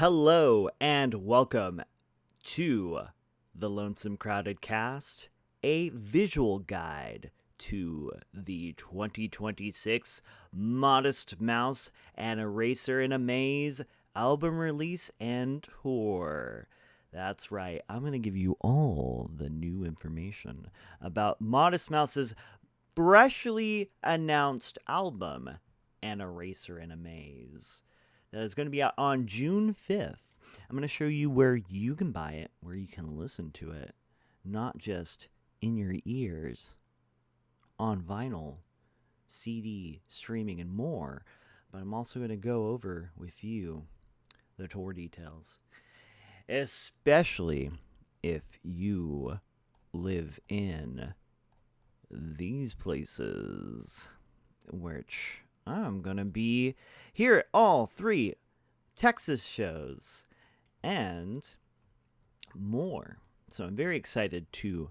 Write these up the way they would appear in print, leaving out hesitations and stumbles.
Hello and welcome to the Lonesome Crowded Cast, a visual guide to the 2026 Modest Mouse and Eraser in a Maze album release and tour. That's right, I'm going to give you all the new information about Modest Mouse's freshly announced album, An Eraser in a Maze. That is going to be out on June 5th. I'm going to show you where you can buy it, where you can listen to it, not just in your ears, on vinyl, CD, streaming, and more. But I'm also going to go over with you the tour details, especially if you live in these places, which I'm going to be here at all 3 Texas shows and more. So I'm very excited to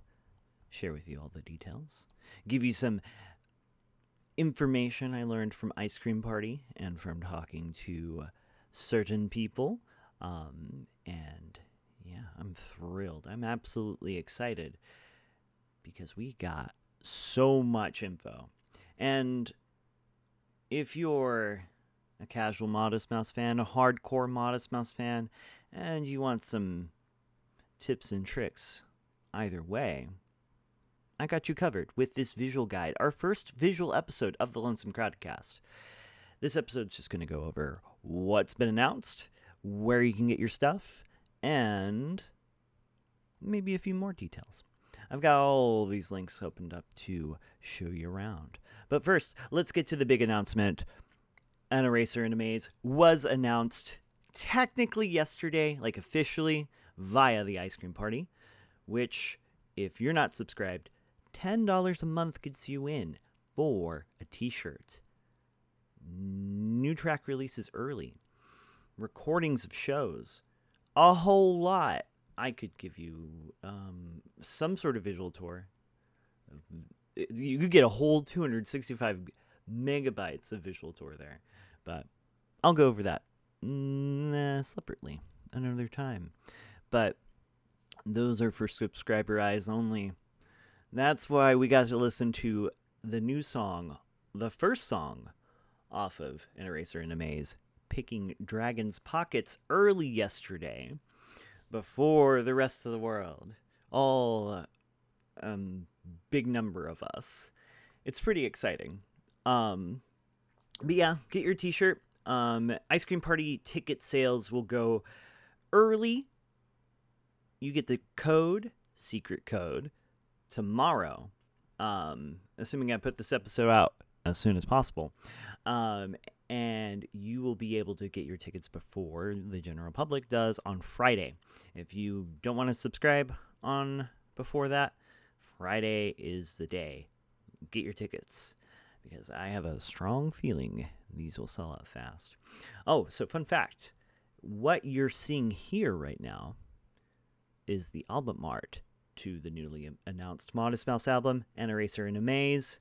share with you all the details, give you some information I learned from Ice Cream Party and from talking to certain people. And yeah, I'm thrilled. I'm absolutely excited because we got so much info. And if you're a casual Modest Mouse fan, a hardcore Modest Mouse fan, and you want some tips and tricks either way, I got you covered with this visual guide, our first visual episode of the Lonesome Crowdcast. This episode's just going to go over what's been announced, where you can get your stuff, and maybe a few more details. I've got all these links opened up to show you around. But first, let's get to the big announcement. An Eraser in a Maze was announced technically yesterday, like officially, via the Ice Cream Party, which, if you're not subscribed, $10 a month gets you in for a t-shirt. New track releases early. Recordings of shows. A whole lot. I could give you some sort of visual tour. You could get a whole 265 megabytes of visual tour there. But I'll go over that separately another time. But those are for subscriber eyes only. That's why we got to listen to the new song, the first song off of An Eraser in a Maze, Picking Dragon's Pockets, early yesterday, before the rest of the world. All big number of us. It's pretty exciting. But yeah, get your t-shirt. Ice Cream Party ticket sales will go early. You get the code, secret code, tomorrow. Assuming I put this episode out as soon as possible. And you will be able to get your tickets before the general public does on Friday. If you don't want to subscribe on before that, Friday is the day. Get your tickets, because I have a strong feeling these will sell out fast. Oh, so fun fact. What you're seeing here right now is the album art to the newly announced Modest Mouse album, An Eraser in a Maze.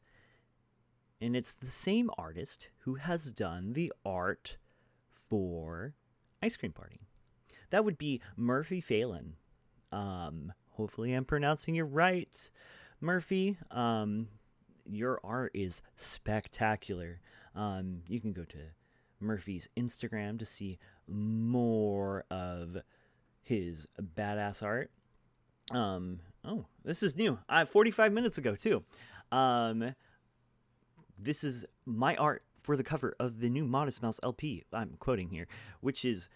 And it's the same artist who has done the art for Ice Cream Party. That would be Murphy Phelan. Hopefully I'm pronouncing it right, Murphy. Your art is spectacular. You can go to Murphy's Instagram to see more of his badass art. Oh, this is new. 45 minutes ago, too. This is my art for the cover of the new Modest Mouse LP, I'm quoting here, which is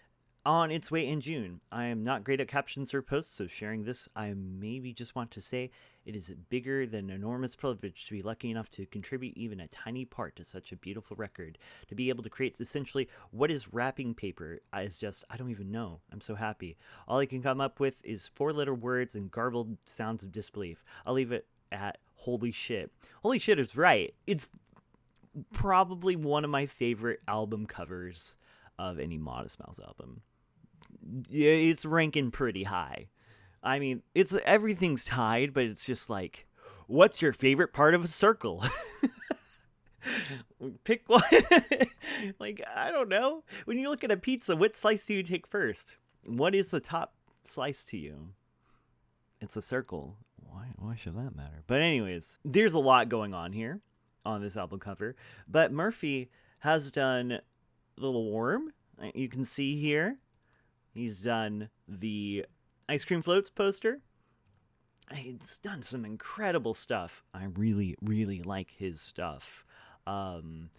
on its way in June. I am not great at captions or posts, so sharing this, I maybe just want to say it is bigger than enormous privilege to be lucky enough to contribute even a tiny part to such a beautiful record. To be able to create essentially what is wrapping paper is just, I don't even know. I'm so happy. All I can come up with is 4-letter words and garbled sounds of disbelief. I'll leave it at holy shit. Holy shit is right. It's probably one of my favorite album covers of any Modest Mouse album. It's ranking pretty high. I mean, everything's tied, but it's just like, what's your favorite part of a circle? Pick one. Like, I don't know. When you look at a pizza, what slice do you take first? What is the top slice to you? It's a circle. Why should that matter? But anyways, there's a lot going on here on this album cover. But Murphy has done the little worm. You can see here. He's done the ice cream floats poster. He's done some incredible stuff. I really, really like his stuff. Um,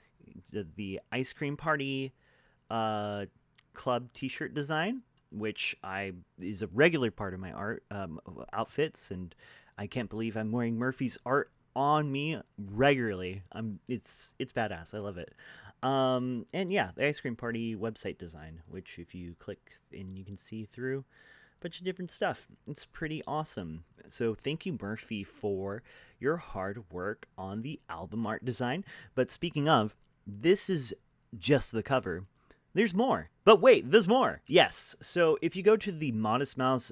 the ice cream party club T-shirt design, which is a regular part of my art outfits, and I can't believe I'm wearing Murphy's art on me regularly. It's badass. I love it. And yeah, the ice cream party website design, which if you click and you can see through a bunch of different stuff. It's pretty awesome. So thank you, Murphy, for your hard work on the album art design. But speaking of, this is just the cover. There's more. But wait, there's more. Yes. So if you go to the Modest Mouse,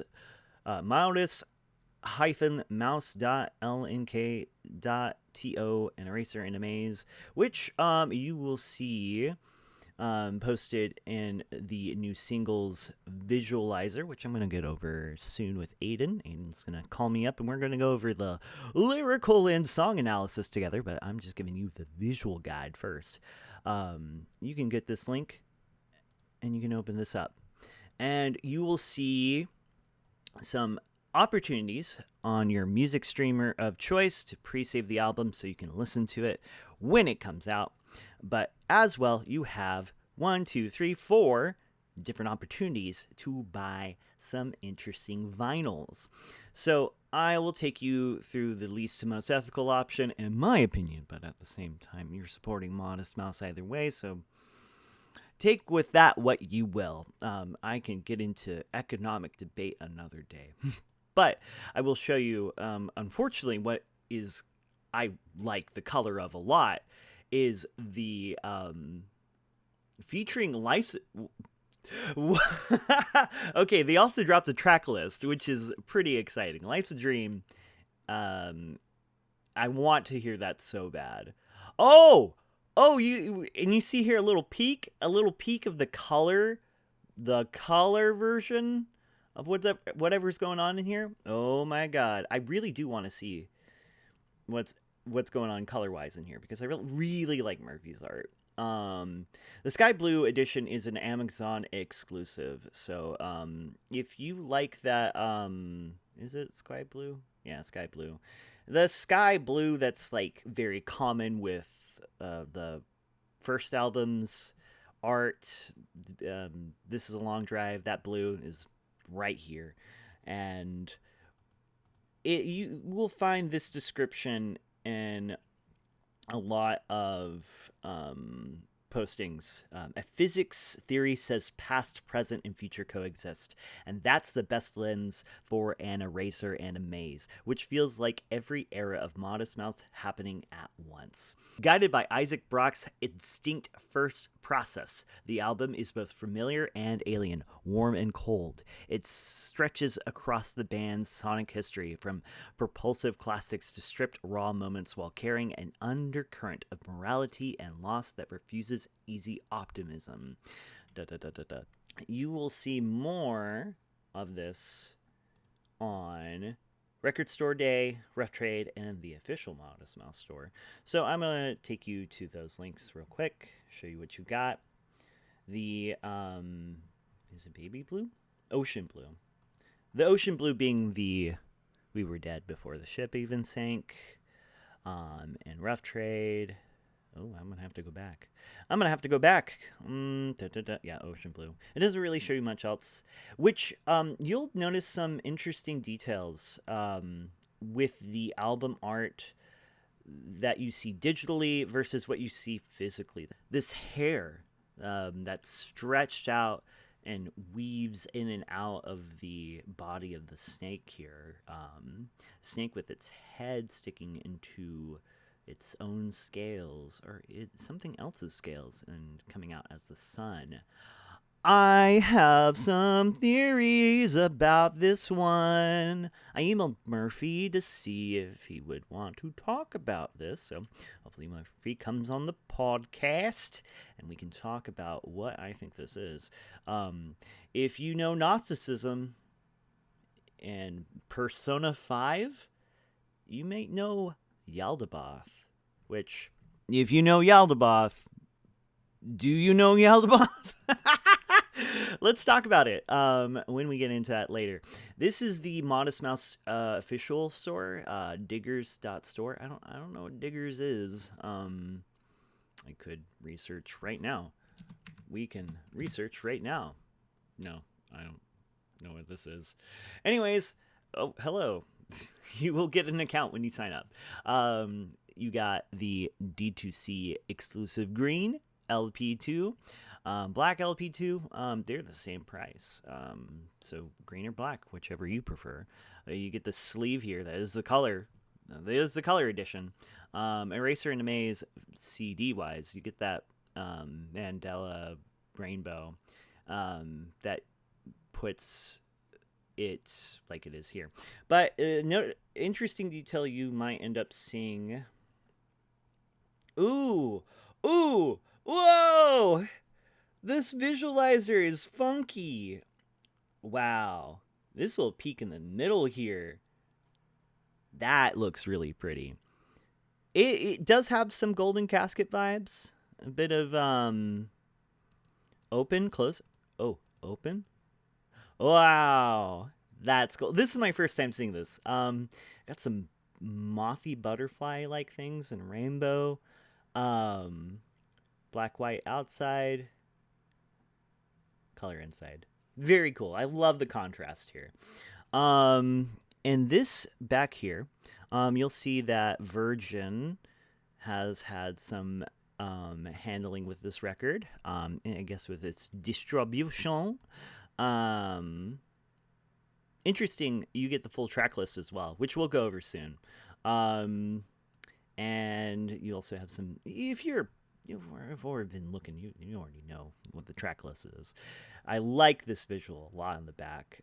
modest-mouse.lnk.to and Eraser in a Maze, which you will see posted in the new singles visualizer, which I'm going to get over soon with Aiden. Aiden's going to call me up and we're going to go over the lyrical and song analysis together, but I'm just giving you the visual guide first. You can get this link and you can open this up and you will see some opportunities on your music streamer of choice to pre-save the album so you can listen to it when it comes out. But as well, you have 4 different opportunities to buy some interesting vinyls. So I will take you through the least to most ethical option, in my opinion, but at the same time, you're supporting Modest Mouse either way, so take with that what you will. I can get into economic debate another day. But I will show you, unfortunately, what is I like the color of a lot is the featuring Life's... Okay, they also dropped a Tracklist, which is pretty exciting. Life's a Dream. I want to hear that so bad. Oh, you see here a little peek of the color version of whatever's going on in here. Oh my god, I really do want to see what's going on color-wise in here because I really like Murphy's art. The Sky Blue edition is an Amazon exclusive, so if you like that, is it Sky Blue? Yeah, Sky Blue. The Sky Blue that's like very common with the first album's art. This is a Long Drive. That blue is right here, and you will find this description in a lot of postings. A physics theory says past, present, and future coexist, and that's the best lens for an eraser and a maze, which feels like every era of Modest Mouse happening at once. Guided by Isaac Brock's instinct first process, the album is both familiar and alien, warm and cold. It stretches across the band's sonic history, from propulsive classics to stripped raw moments, while carrying an undercurrent of morality and loss that refuses easy optimism. You will see more of this on Record Store Day, Rough Trade, and the official Modest Mouse store. So I'm going to take you to those links real quick, show you what you got. The, is it baby blue? Ocean blue. The ocean blue being the We Were Dead Before the Ship Even Sank, and Rough Trade. Oh, I'm going to have to go back. Yeah, ocean blue. It doesn't really show you much else, which you'll notice some interesting details with the album art that you see digitally versus what you see physically. This hair that's stretched out and weaves in and out of the body of the snake here. Snake with its head sticking into its own scales, or something else's scales, and coming out as the sun. I have some theories about this one. I emailed Murphy to see if he would want to talk about this. So hopefully Murphy comes on the podcast and we can talk about what I think this is. If you know Gnosticism and Persona 5, you may know Yaldabaoth. Which, if you know Yaldabaoth, do you know Yaldabaoth? Let's talk about it when we get into that later. This is the Modest Mouse official store, diggers.store. I don't know what Diggers is. I could research right now. We can research right now. No, I don't know what this is. Anyways, oh, hello. You will get an account when you sign up. You got the D2C exclusive green LP2. Black LP2, they're the same price. So green or black, whichever you prefer. You get the sleeve here. That is the color. That is the color edition. Eraser in a Maze CD wise, you get that Mandela rainbow that puts it like it is here. But no, interesting detail you might end up seeing. Ooh, whoa! This visualizer is funky. Wow. This little peak in the middle here. That looks really pretty. It does have some golden casket vibes. A bit of open, close. Oh, open. Wow. That's cool. This is my first time seeing this. Got some mothy butterfly like things and rainbow. Black, white outside. Color inside. Very cool. I love the contrast here. And this back here, you'll see that Virgin has had some handling with this record. I guess with its distribution. Interesting, you get the full track list as well, which we'll go over soon. And you also have some, if you've already been looking, you already know what the track list is. I like this visual a lot on the back.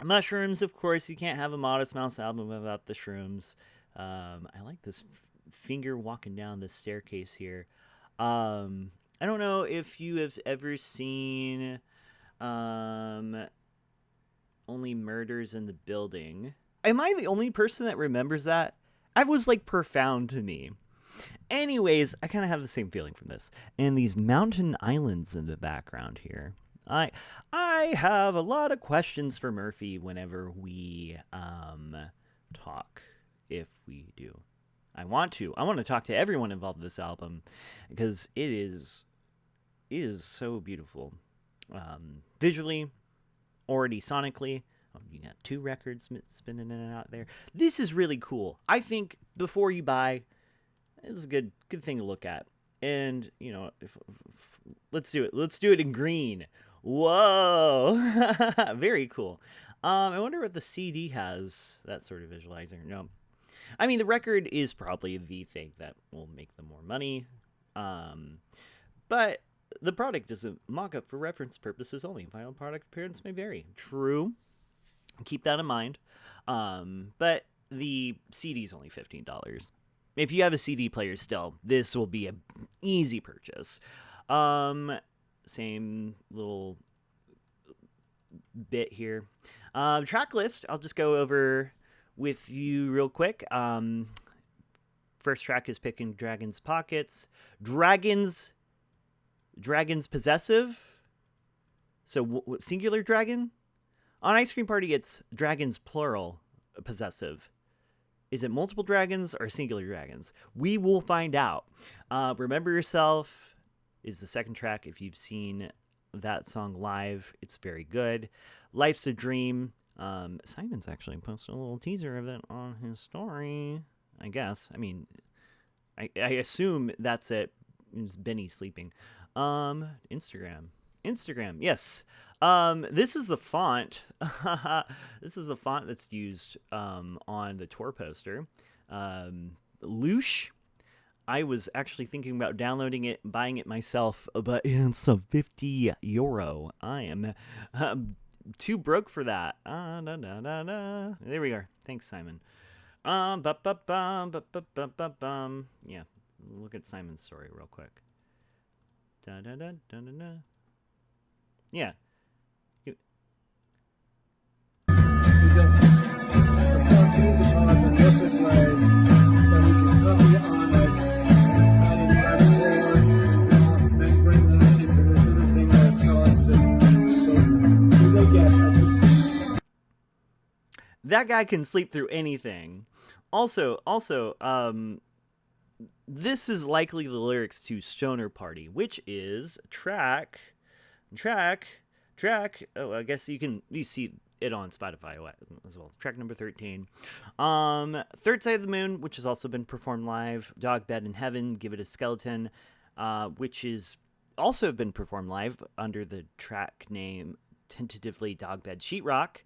Mushrooms, of course, you can't have a Modest Mouse album without the shrooms. I like this finger walking down the staircase here. I don't know if you have ever seen Only Murders in the Building. Am I the only person that remembers that? That was like profound to me. Anyways, I kind of have the same feeling from this. And these mountain islands in the background here. I have a lot of questions for Murphy whenever we talk, if we do. I want to talk to everyone involved in this album because it is so beautiful. Visually, already sonically. Oh, you got 2 records spinning in and out there. This is really cool. I think before you buy, it's a good thing to look at. And, you know, let's do it. Let's do it in green. Whoa. Very cool. I wonder what the CD has, that sort of visualizer. No. I mean, the record is probably the thing that will make them more money. But the product is a mock-up for reference purposes only. Final product appearance may vary. True. Keep that in mind. But the CD is only $15. If you have a CD player still, this will be an easy purchase. Same little bit here. Track list, I'll just go over with you real quick. First track is Picking Dragon's Pockets. Dragons Possessive. So singular dragon? On Ice Cream Party, it's dragons plural possessive. Is it multiple dragons or singular dragons? We will find out. Remember Yourself is the second track. If you've seen that song live, it's very good. Life's a Dream. Simon's actually posted a little teaser of it on his story, I guess. I mean, I assume that's it. It's Benny sleeping. Instagram, yes. This is the font. This is the font that's used on the tour poster. Loosh. I was actually thinking about downloading it, buying it myself, but it's a €50. I am too broke for that. Da, da, da, da. There we are. Thanks, Simon. Yeah, look at Simon's story real quick. Da, da, da, da, da, da. Yeah. That guy can sleep through anything. Also, this is likely the lyrics to Stoner Party, which is track. Oh, I guess you see it on Spotify as well. Track number 13. Third Side of the Moon, which has also been performed live. Dog Bed in Heaven, Give It a Skeleton, which is also been performed live under the track name tentatively Dog Bed Sheetrock.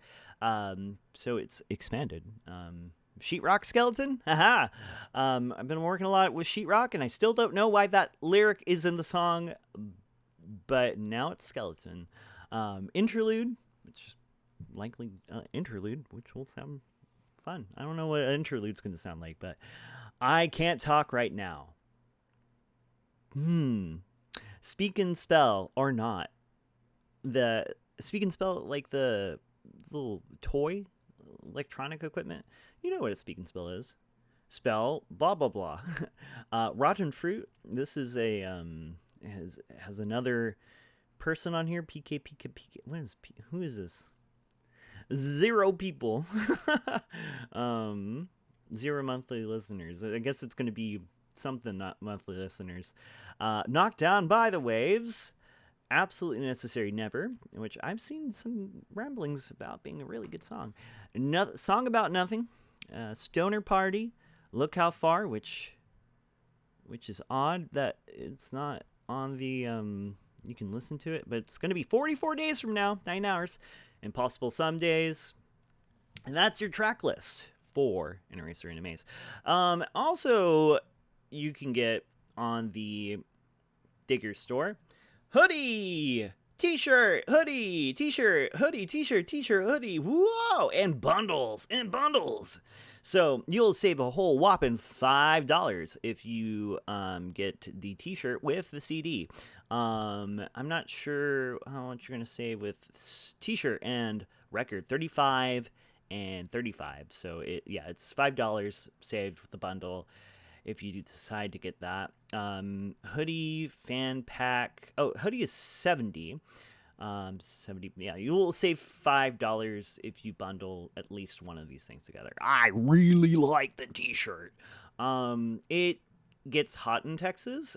So it's expanded. Sheetrock Skeleton? Haha! I've been working a lot with Sheetrock, and I still don't know why that lyric is in the song, but now it's Skeleton. Interlude, which is likely interlude, which will sound fun. I don't know what an interlude's going to sound like, but I can't talk right now. Speak and spell or not. The speak and spell like the little toy electronic equipment. You know what a speak and spell is. Spell blah blah blah. Rotten fruit. This is a has another person on here. PK. Who is this? 0 people. 0 monthly listeners. I guess it's going to be something, not monthly listeners. Knocked Down by the Waves. Absolutely Necessary Never, which I've seen some ramblings about being a really good song. Song About Nothing. Stoner Party. Look How Far, which is odd that it's not on the you can listen to it, but it's going to be 44 days from now, 9 hours. Impossible Some Days. And that's your track list for An Eraser in a Maze. Also, you can get on the Digger store hoodie, t-shirt, hoodie, t-shirt, hoodie, t-shirt, t-shirt, hoodie, whoa, and bundles. So you'll save a whole whopping $5 if you get the t-shirt with the CD. I'm not sure how much you're going to save with t-shirt and record, 35 and 35. So it's $5 saved with the bundle if you decide to get that. Hoodie, fan pack. Oh, hoodie is 70. 70. Yeah, you will save $5 if you bundle at least one of these things together. I really like the t-shirt. It gets hot in Texas.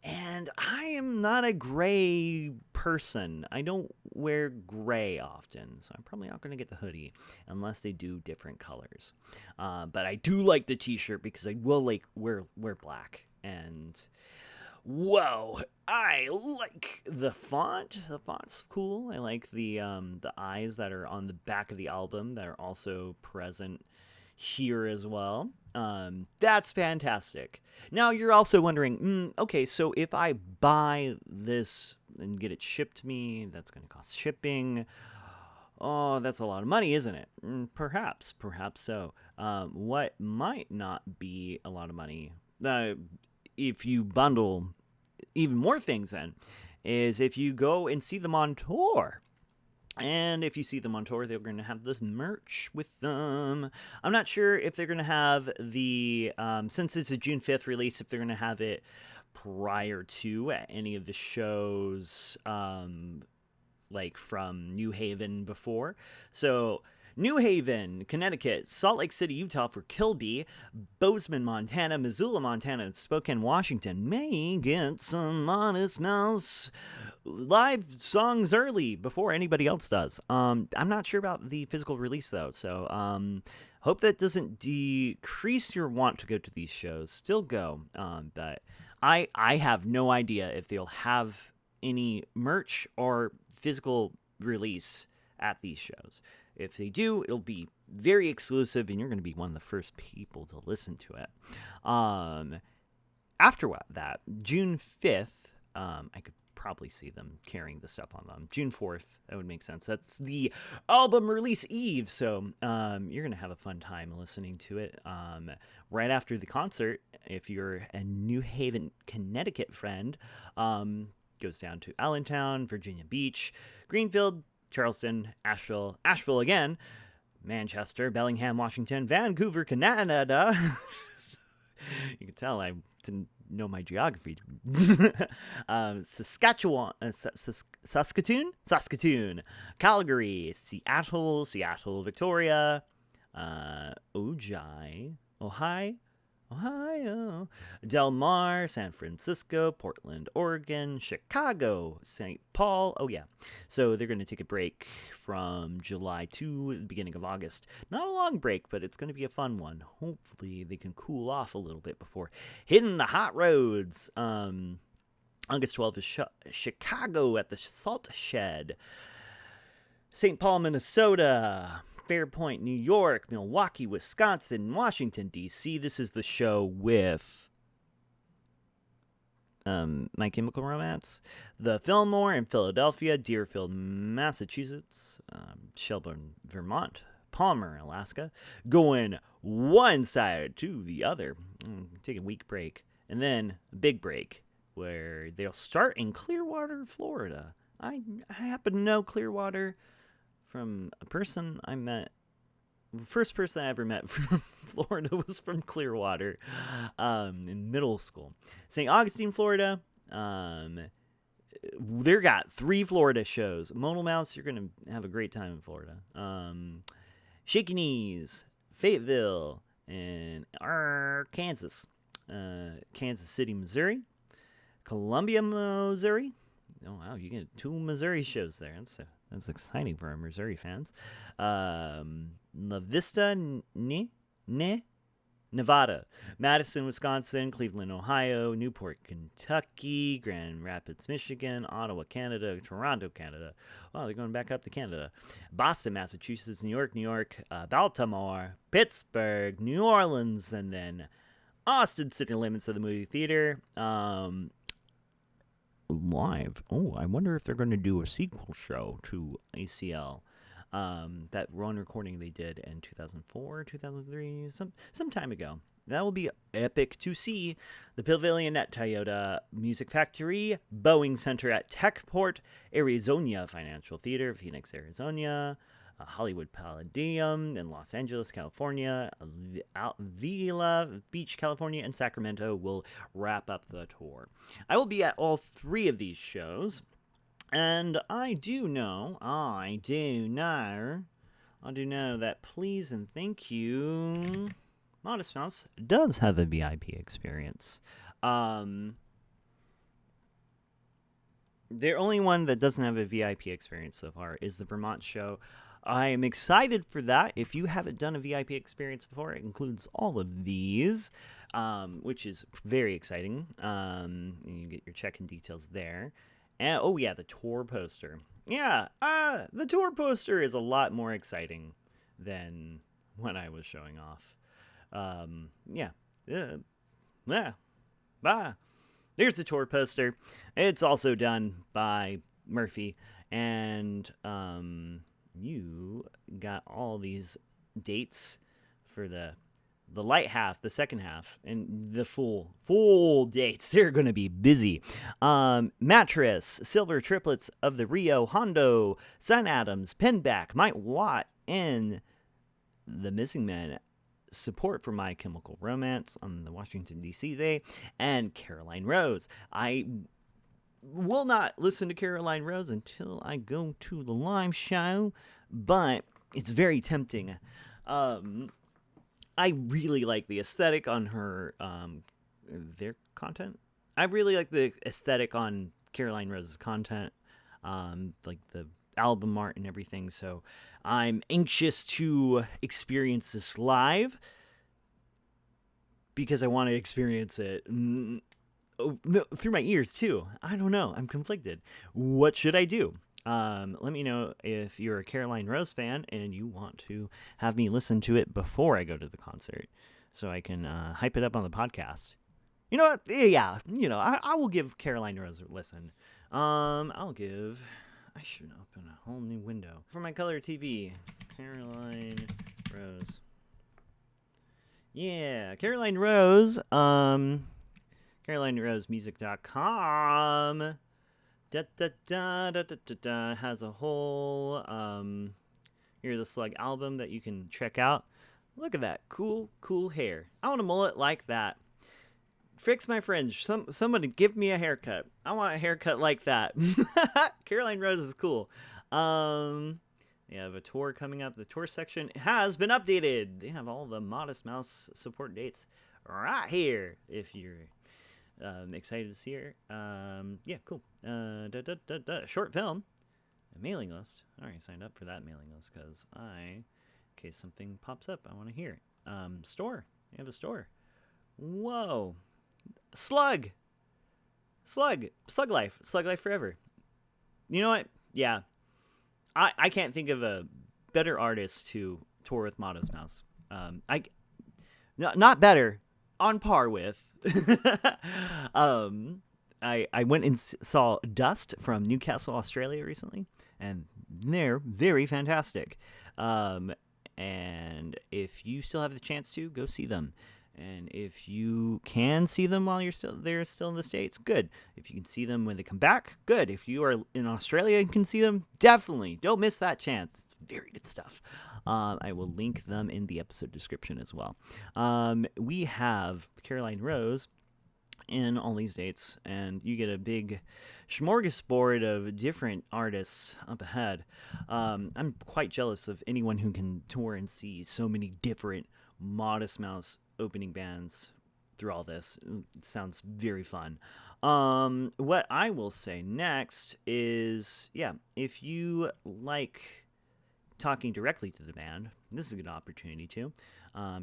And I am not a gray person. I don't wear gray often, so I'm probably not going to get the hoodie unless they do different colors. But I do like the t-shirt because I will wear black. And whoa, I like the font. The font's cool. I like the eyes that are on the back of the album that are also present here as well. That's fantastic. Now you're also wondering, okay, so if I buy this and get it shipped to me, that's going to cost shipping. Oh, that's a lot of money, isn't it? Perhaps so. What might not be a lot of money, if you bundle even more things in, is if you go and see them on tour. And if you see them on tour, they're going to have this merch with them. I'm not sure if they're going to have the, since it's a June 5th release, if they're going to have it prior to any of the shows, like from New Haven before. So New Haven, Connecticut, Salt Lake City, Utah for Kilby, Bozeman, Montana, Missoula, Montana, and Spokane, Washington may get some Modest Mouse live songs early before anybody else does. I'm not sure about the physical release though, so hope that doesn't decrease your want to go to these shows. Still go, but I have no idea if they'll have any merch or physical release at these shows. If they do, it'll be very exclusive, and you're going to be one of the first people to listen to it. After that, June 5th, I could probably see them carrying the stuff on them. June 4th, that would make sense. That's the album release eve, so you're going to have a fun time listening to it. Right after the concert, if you're a New Haven, Connecticut friend, goes down to Allentown, Virginia Beach, Greenfield, Charleston, Asheville again, Manchester, Bellingham, Washington, Vancouver, Canada. You can tell I didn't know my geography. Saskatchewan, Saskatoon, Calgary, Seattle, Victoria, Ojai, Ohio, Del Mar, San Francisco, Portland, Oregon, Chicago, St. Paul. Oh, yeah. So they're going to take a break from July to the beginning of August. Not a long break, but it's going to be a fun one. Hopefully they can cool off a little bit before hitting the hot roads. August 12th is Chicago at the Salt Shed. St. Paul, Minnesota. Fairpoint, New York, Milwaukee, Wisconsin, Washington, D.C. This is the show with My Chemical Romance. The Fillmore in Philadelphia, Deerfield, Massachusetts, Shelburne, Vermont, Palmer, Alaska. Going one side to the other. Take a week break. And then a big break where they'll start in Clearwater, Florida. I happen to know Clearwater from a person I met. The first person I ever met from Florida was from Clearwater in middle school. St. Augustine, Florida. They've got 3 Florida shows. Modal Mouse, you're going to have a great time in Florida. Shaky Knees, Fayetteville, and Kansas. Kansas City, Missouri. Columbia, Missouri. Oh, wow, you get 2 Missouri shows there. That's exciting for our Missouri fans. La Vista, Nevada. Madison, Wisconsin. Cleveland, Ohio. Newport, Kentucky. Grand Rapids, Michigan. Ottawa, Canada. Toronto, Canada. Oh, they're going back up to Canada. Boston, Massachusetts. New York. Baltimore. Pittsburgh. New Orleans. And then Austin City Limits of the movie theater. Live. Oh, I wonder if they're going to do a sequel show to ACL. That one recording they did in 2004, 2003, some time ago. That will be epic to see. The Pavilion at Toyota Music Factory, Boeing Center at Techport, Arizona Financial Theater, Phoenix, Arizona, Hollywood Palladium in Los Angeles, California, Villa Beach, California, and Sacramento will wrap up the tour. I will be at all 3 of these shows, and I do know that Please and Thank You Modest Mouse does have a VIP experience. The only one that doesn't have a VIP experience so far is the Vermont show. I am excited for that. If you haven't done a VIP experience before, it includes all of these, which is very exciting. And you get your check-in details there. And, oh, yeah, the tour poster. Yeah, the tour poster is a lot more exciting than what I was showing off. There's the tour poster. It's also done by Murphy. And you got all these dates for the light half, the second half, and the full dates. They're going to be busy. Mattress, Silver Triplets of the Rio Hondo, Sun Adams, Pinback, Mike Watt, and the Missing Men. Support for My Chemical Romance on the Washington, D.C. Day, and Caroline Rose. I will not listen to Caroline Rose until I go to the live show, but it's very tempting. I really like the aesthetic on her, their content. I really like the aesthetic on Caroline Rose's content, like the album art and everything. So I'm anxious to experience this live because I want to experience it through my ears too. I don't know. I'm conflicted. What should I do? Let me know if you're a Caroline Rose fan and you want to have me listen to it before I go to the concert, so I can hype it up on the podcast. You know what? Yeah, I will give Caroline Rose a listen. I'll give. I should open a whole new window for my color TV. Caroline Rose. Yeah, Caroline Rose. CarolineRoseMusic.com. Has a whole Hear the Slug album that you can check out. Look at that cool hair. I want a mullet like that. Fix my fringe. Someone give me a haircut. I want a haircut like that. Caroline Rose is cool. They have a tour coming up. The tour section has been updated. They have all the Modest Mouse support dates right here. If you're excited to see her. Yeah, cool. Short film. A mailing list. I already signed up for that mailing list because in case something pops up, I want to hear it. Store. They have a store. Whoa. Slug Life forever. You know what? Yeah, I can't think of a better artist to tour with Modest Mouse. Not better, on par with. I went and saw Dust from Newcastle, Australia recently, and they're very fantastic. And if you still have the chance to, go see them. And if you can see them while they're still in the States, good. If you can see them when they come back, good. If you are in Australia and can see them, definitely don't miss that chance. It's very good stuff. I will link them in the episode description as well. We have Caroline Rose in all these dates, and you get a big smorgasbord of different artists up ahead. I'm quite jealous of anyone who can tour and see so many different Modest Mouse opening bands through all this. It sounds very fun. What I will say next is, if you like talking directly to the band, this is a good opportunity too.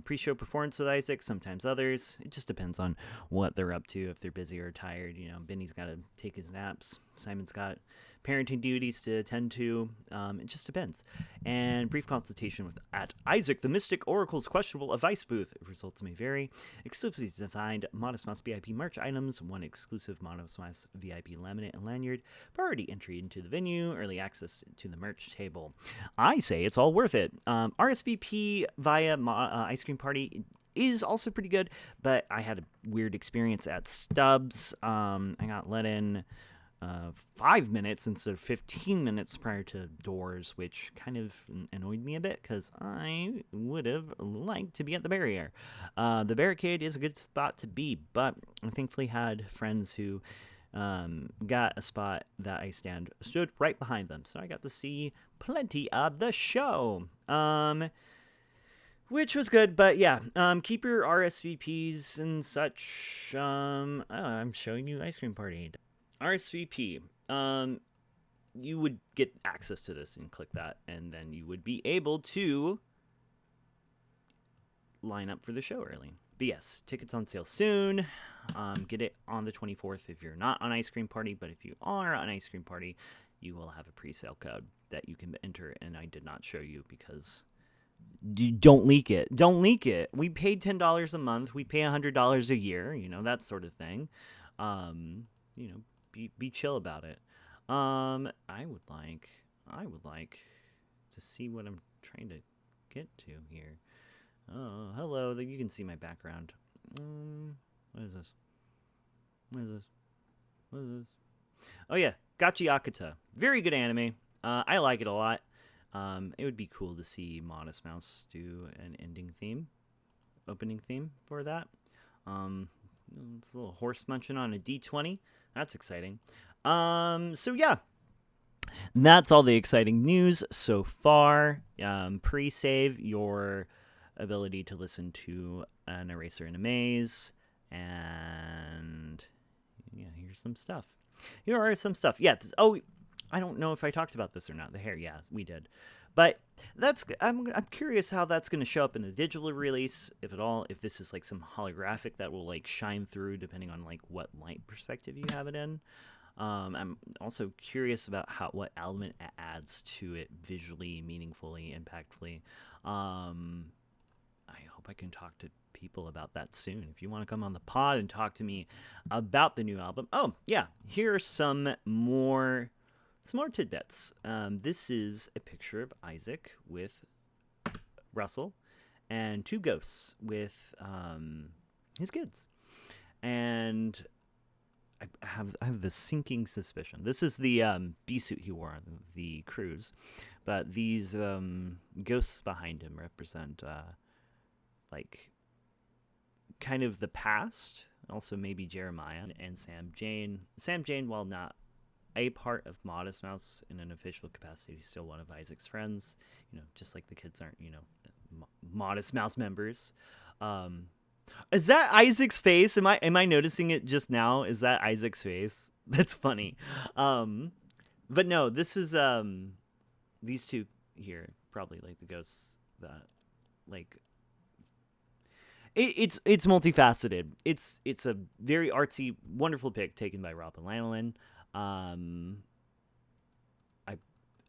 Pre-show performance with Isaac, sometimes others. It just depends on what they're up to, if they're busy or tired. Benny's got to take his naps. Simon's got parenting duties to attend to. It just depends. And brief consultation at Isaac the Mystic Oracle's questionable advice booth. Results may vary. Exclusively designed Modest Mouse VIP merch items. One exclusive Modest Mouse VIP laminate and lanyard. Priority entry into the venue. Early access to the merch table. I say it's all worth it. RSVP via Ice Cream Party is also pretty good, but I had a weird experience at Stubbs. I got let in 5 minutes instead of 15 minutes prior to doors, which kind of annoyed me a bit because I would have liked to be at the barrier. The barricade is a good spot to be, but I thankfully had friends who got a spot that I stood right behind them, so I got to see plenty of the show. Which was good, but yeah, keep your RSVPs and such. I'm showing you Ice Cream Party. RSVP. You would get access to this and click that, and then you would be able to line up for the show early. But yes, tickets on sale soon. Get it on the 24th if you're not on Ice Cream Party, but if you are on Ice Cream Party, you will have a pre-sale code that you can enter, and I did not show you because don't leak it. Don't leak it. We paid $10 a month. We pay $100 a year, that sort of thing. Be chill about it. I would like to see what I'm trying to get to here. Oh, hello. You can see my background. What is this? Oh yeah, Gachi Akata. Very good anime. I like it a lot. It would be cool to see Modest Mouse do an opening theme for that. It's a little horse munching on a D20. That's exciting. So yeah, that's all the exciting news so far. Pre-save your ability to listen to An Eraser in a Maze, and yeah, here's some stuff. Here are some stuff. Yes. Oh, I don't know if I talked about this or not. The hair, yeah, we did. But I'm curious how that's going to show up in the digital release, if at all. If this is like some holographic that will like shine through, depending on like what light perspective you have it in. I'm also curious about what element it adds to it visually, meaningfully, impactfully. I hope I can talk to people about that soon. If you want to come on the pod and talk to me about the new album. Oh, yeah, here are some more tidbits. This is a picture of Isaac with Russell and two ghosts with his kids. And I have the sinking suspicion. This is the bee suit he wore on the cruise, but these ghosts behind him represent like kind of the past. Also, maybe Jeremiah and Sam Jane. Sam Jane, while not a part of Modest Mouse in an official capacity, still one of Isaac's friends. Just like the kids aren't, Modest Mouse members. Is that Isaac's face? Am I noticing it just now? Is that Isaac's face? That's funny. But no, this is these two here, probably like the ghosts that like it's multifaceted. It's a very artsy, wonderful pic taken by Robin Lanolin.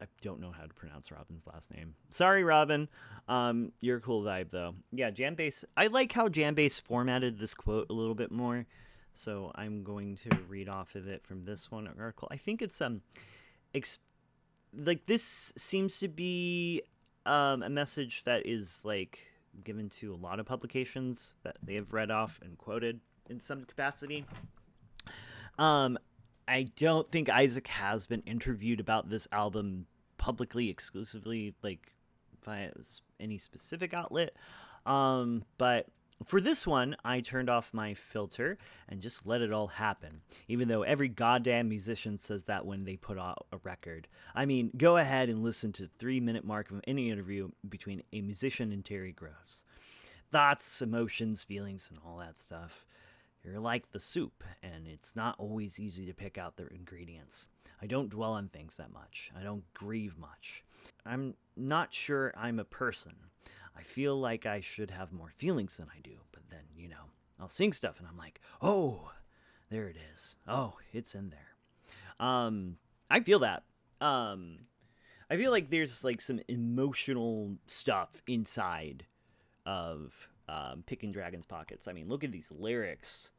I don't know how to pronounce Robin's last name. Sorry, Robin. You're a cool vibe, though. Yeah, Jambase. I like how Jambase formatted this quote a little bit more. So I'm going to read off of it from this one article. I think it's like this seems to be a message that is like given to a lot of publications that they have read off and quoted in some capacity. I don't think Isaac has been interviewed about this album publicly, exclusively, like by any specific outlet. But for this one, I turned off my filter and just let it all happen, even though every goddamn musician says that when they put out a record. I mean, go ahead and listen to the 3-minute mark of any interview between a musician and Terry Gross. Thoughts, emotions, feelings, and all that stuff. You're like the soup, and it's not always easy to pick out the ingredients. I don't dwell on things that much. I don't grieve much. I'm not sure I'm a person. I feel like I should have more feelings than I do, but then, I'll sing stuff, and I'm like, oh, there it is. Oh, it's in there. I feel that. I feel like there's like some emotional stuff inside of Picking Dragon's Pockets. I mean, look at these lyrics.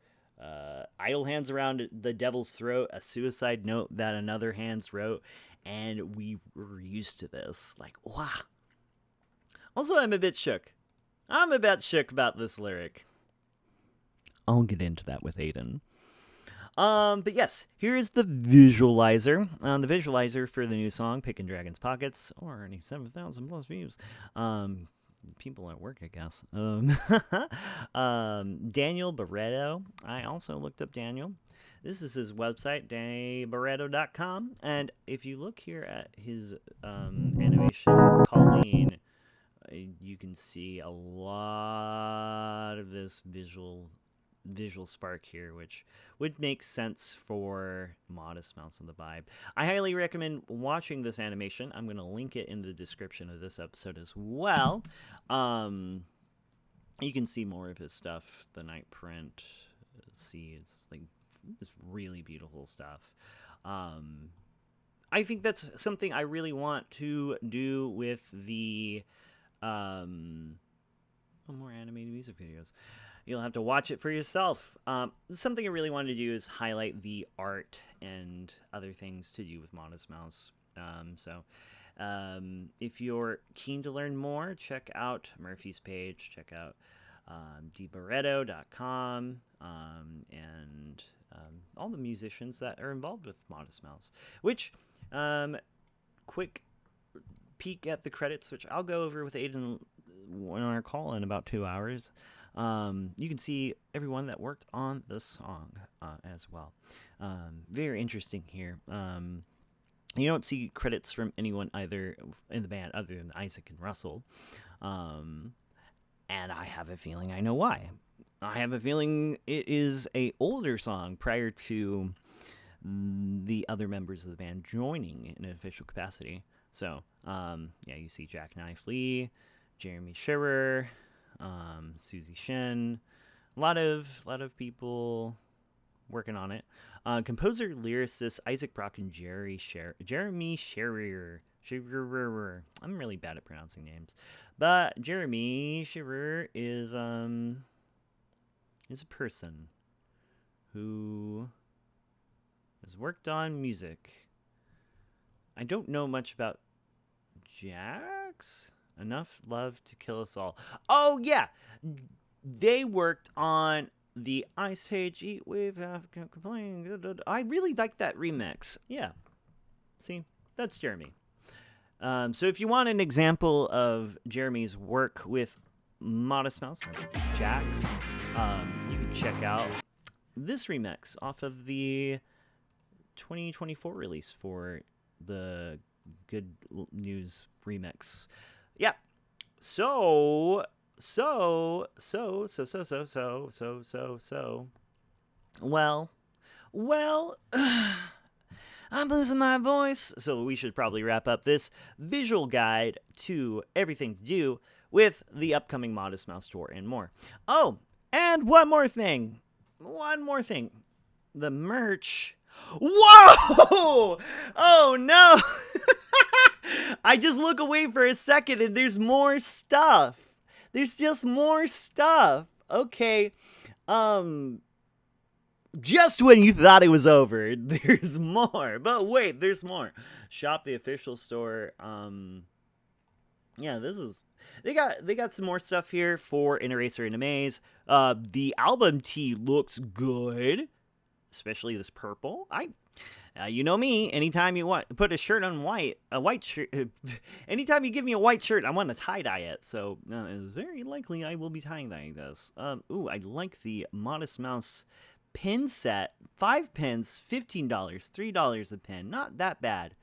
Idle hands around the devil's throat, a suicide note that another hands wrote, and we were used to this. Like, wow. Also, I'm a bit shook. I'm a bit shook about this lyric. I'll get into that with Aiden. But yes, here is the visualizer. The visualizer for the new song, Pickin' Dragon's Pockets, or any 7,000 plus views. People at work, I guess. Daniel Barreto. I also looked up Daniel. This is his website, dannybarreto.com. And if you look here at his animation, Colleen, you can see a lot of this visual spark here, which would make sense for Modest Mouse and the Vibe. I highly recommend watching this animation. I'm going to link it in the description of this episode as well. You can see more of his stuff, the night print. See, it's like this really beautiful stuff. I think that's something I really want to do with the more animated music videos. You'll have to watch it for yourself. Something I really want to do is highlight the art and other things to do with Modest Mouse. If you're keen to learn more, check out Murphy's page. Check out dbarreto.com and all the musicians that are involved with Modest Mouse. Which, quick peek at the credits, which I'll go over with Aiden on our call in about 2 hours. You can see everyone that worked on the song as well. Very interesting here. You don't see credits from anyone either in the band other than Isaac and Russell. And I have a feeling I know why. I have a feeling it is a older song prior to the other members of the band joining in an official capacity. So, you see Jack Knife Lee, Jeremy Shearer, Susie Shen, a lot of people working on it. Composer, lyricist Isaac Brock and Jeremy Scherer. I'm really bad at pronouncing names, but Jeremy Scherer is a person who has worked on music. I don't know much about Jax. Enough Love to Kill Us All. Oh, yeah. They worked on the Ice Age Heat Wave Complain. I really like that remix. Yeah. See, that's Jeremy. So if you want an example of Jeremy's work with Modest Mouse, Jax, you can check out this remix off of the 2024 release for the Good News remix. Yeah. So. Well, I'm losing my voice, so we should probably wrap up this visual guide to everything to do with the upcoming Modest Mouse tour and more. Oh, and one more thing. The merch. Whoa! Oh, no! I just look away for a second and there's more stuff. There's just more stuff. Okay. Just when you thought it was over, there's more. But wait, there's more. Shop the official store. Yeah, they got some more stuff here for An Eraser in a Maze. The album tee looks good, especially this purple. You know me. Anytime you put a shirt on a white shirt. Anytime you give me a white shirt, I want to tie dye it. So it's very likely I will be tying dyeing this. Ooh, I like the Modest Mouse pin set. 5 pins, $15, $3 a pin. Not that bad.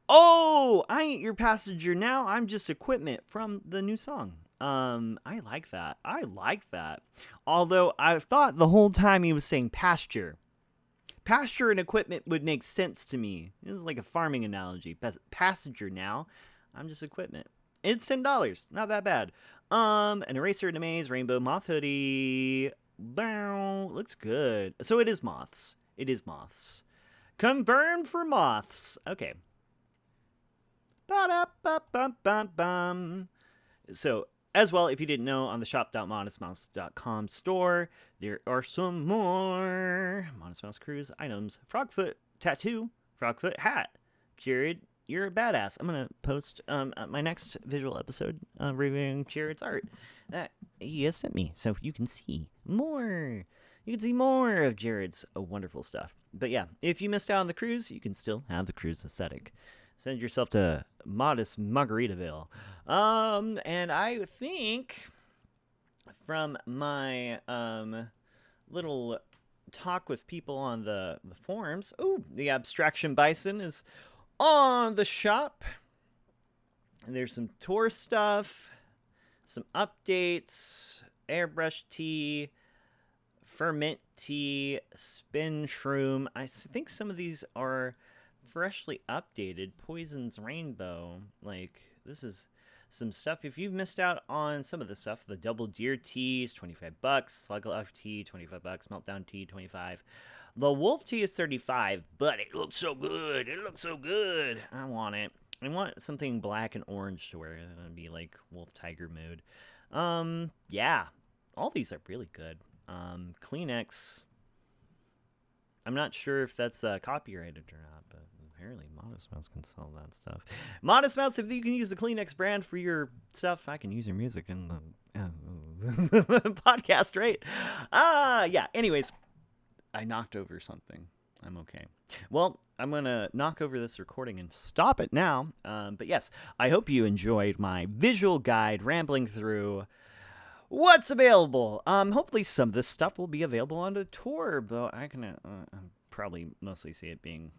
Oh, I ain't your passenger now. I'm just equipment from the new song. I like that. Although I thought the whole time he was saying pasture. Pasture and equipment would make sense to me. This is like a farming analogy. Passenger now. I'm just equipment. It's $10. Not that bad. An Eraser in a Maze, Rainbow Moth hoodie. Bow. Looks good. So it is moths. Confirmed for moths. Okay. Ba-da-ba-bum-bum-bum. So, as well, if you didn't know, on the shop.modestmouse.com store, there are some more Modest Mouse Cruise items. Frogfoot tattoo, Frogfoot hat. Jared, you're a badass. I'm going to post my next visual episode reviewing Jared's art that he has sent me, so you can see more. You can see more of Jared's wonderful stuff. But yeah, if you missed out on the cruise, you can still have the cruise aesthetic. Send yourself to Modest Margaritaville. And I think from my little talk with people on the forums, the Abstraction Bison is on the shop. And there's some tour stuff, some updates, airbrush tea, ferment tea, spin shroom. I think some of these are freshly updated. Poison's Rainbow. Like, this is some stuff. If you've missed out on some of the stuff, the Double Deer tea is $25. Slug Life tea, $25. Meltdown tea, $25. The Wolf tea is $35, but it looks so good. I want it. I want something black and orange to wear. That'd be like Wolf Tiger mood. Yeah. All these are really good. Kleenex. I'm not sure if that's copyrighted or not, but apparently Modest Mouse can sell that stuff. Modest Mouse, if you can use the Kleenex brand for your stuff, I can use your music in the podcast, right? Yeah. Anyways, I knocked over something. I'm okay. Well, I'm going to knock over this recording and stop it now. But yes, I hope you enjoyed my visual guide rambling through what's available. Hopefully some of this stuff will be available on the tour, but I can probably mostly see it being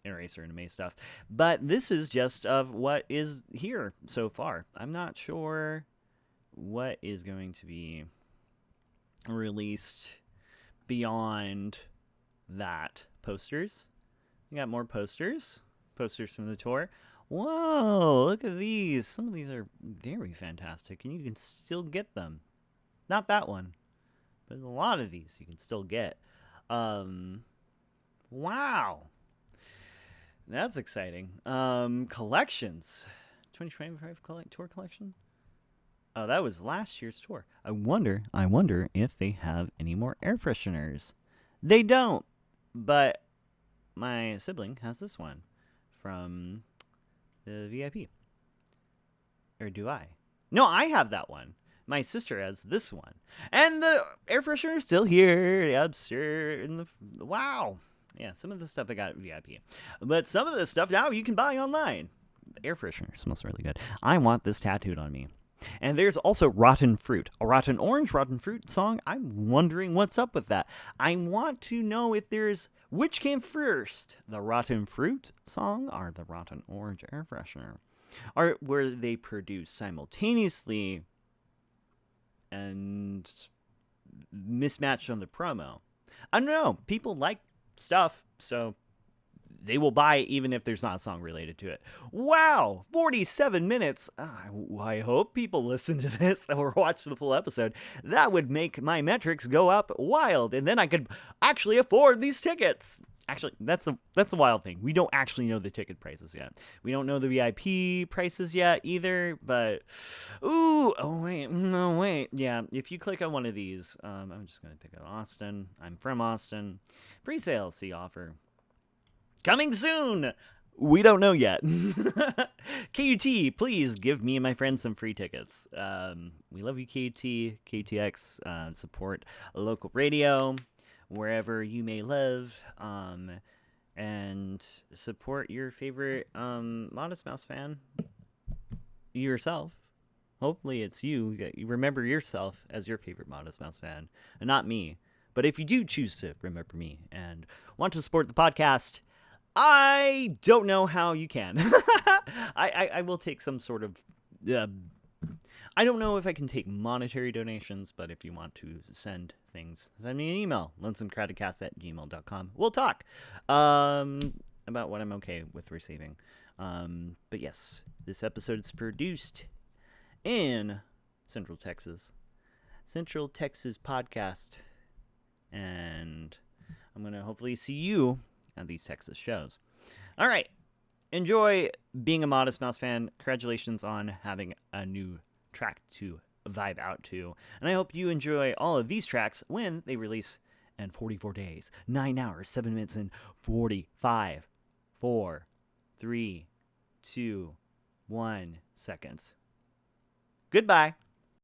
Eraser and Maze stuff. But this is just of what is here so far. I'm not sure what is going to be released beyond that. Posters. We got more posters. Posters from the tour. Whoa, look at these. Some of these are very fantastic, and you can still get them. Not that one, but a lot of these you can still get. Wow. That's exciting. Collections. 2025 tour collection? Oh, that was last year's tour. I wonder if they have any more air fresheners. They don't. But my sibling has this one from the VIP. Or do I? No, I have that one. My sister has this one. And the air freshener is still here. Upstairs in the wow. Yeah, some of the stuff I got at VIP. But some of the stuff now you can buy online. The air freshener smells really good. I want this tattooed on me. And there's also Rotten Fruit, a Rotten Orange, Rotten Fruit song. I'm wondering what's up with that. I want to know if there's which came first, the Rotten Fruit song or the Rotten Orange air freshener, or were they produced simultaneously and mismatched on the promo? I don't know. People like stuff, so they will buy it even if there's not a song related to it. Wow, 47 minutes. I hope people listen to this or watch the full episode. That would make my metrics go up wild, and then I could actually afford these tickets. Actually, that's a wild thing. We don't actually know the ticket prices yet. We don't know the VIP prices yet either, but wait. Yeah, if you click on one of these, I'm just going to pick out Austin. I'm from Austin. Pre-sale, see offer. Coming soon! We don't know yet. KUT, please give me and my friends some free tickets. We love you, KUT, KTX. Support local radio wherever you may live. And support your favorite Modest Mouse fan. Yourself. Hopefully it's you. You remember yourself as your favorite Modest Mouse fan, and not me. But if you do choose to remember me and want to support the podcast, I don't know how you can. I will take some sort of... I don't know if I can take monetary donations, but if you want to send things, send me an email, lonesomecradicast@gmail.com. We'll talk about what I'm okay with receiving. But yes, this episode is produced in Central Texas podcast. And I'm going to hopefully see you at these Texas shows. All right. Enjoy being a Modest Mouse fan. Congratulations on having a new track to vibe out to. And I hope you enjoy all of these tracks when they release in 44 days, 9 hours, 7 minutes, and 45, 4, 3, 2, 1 seconds. Goodbye.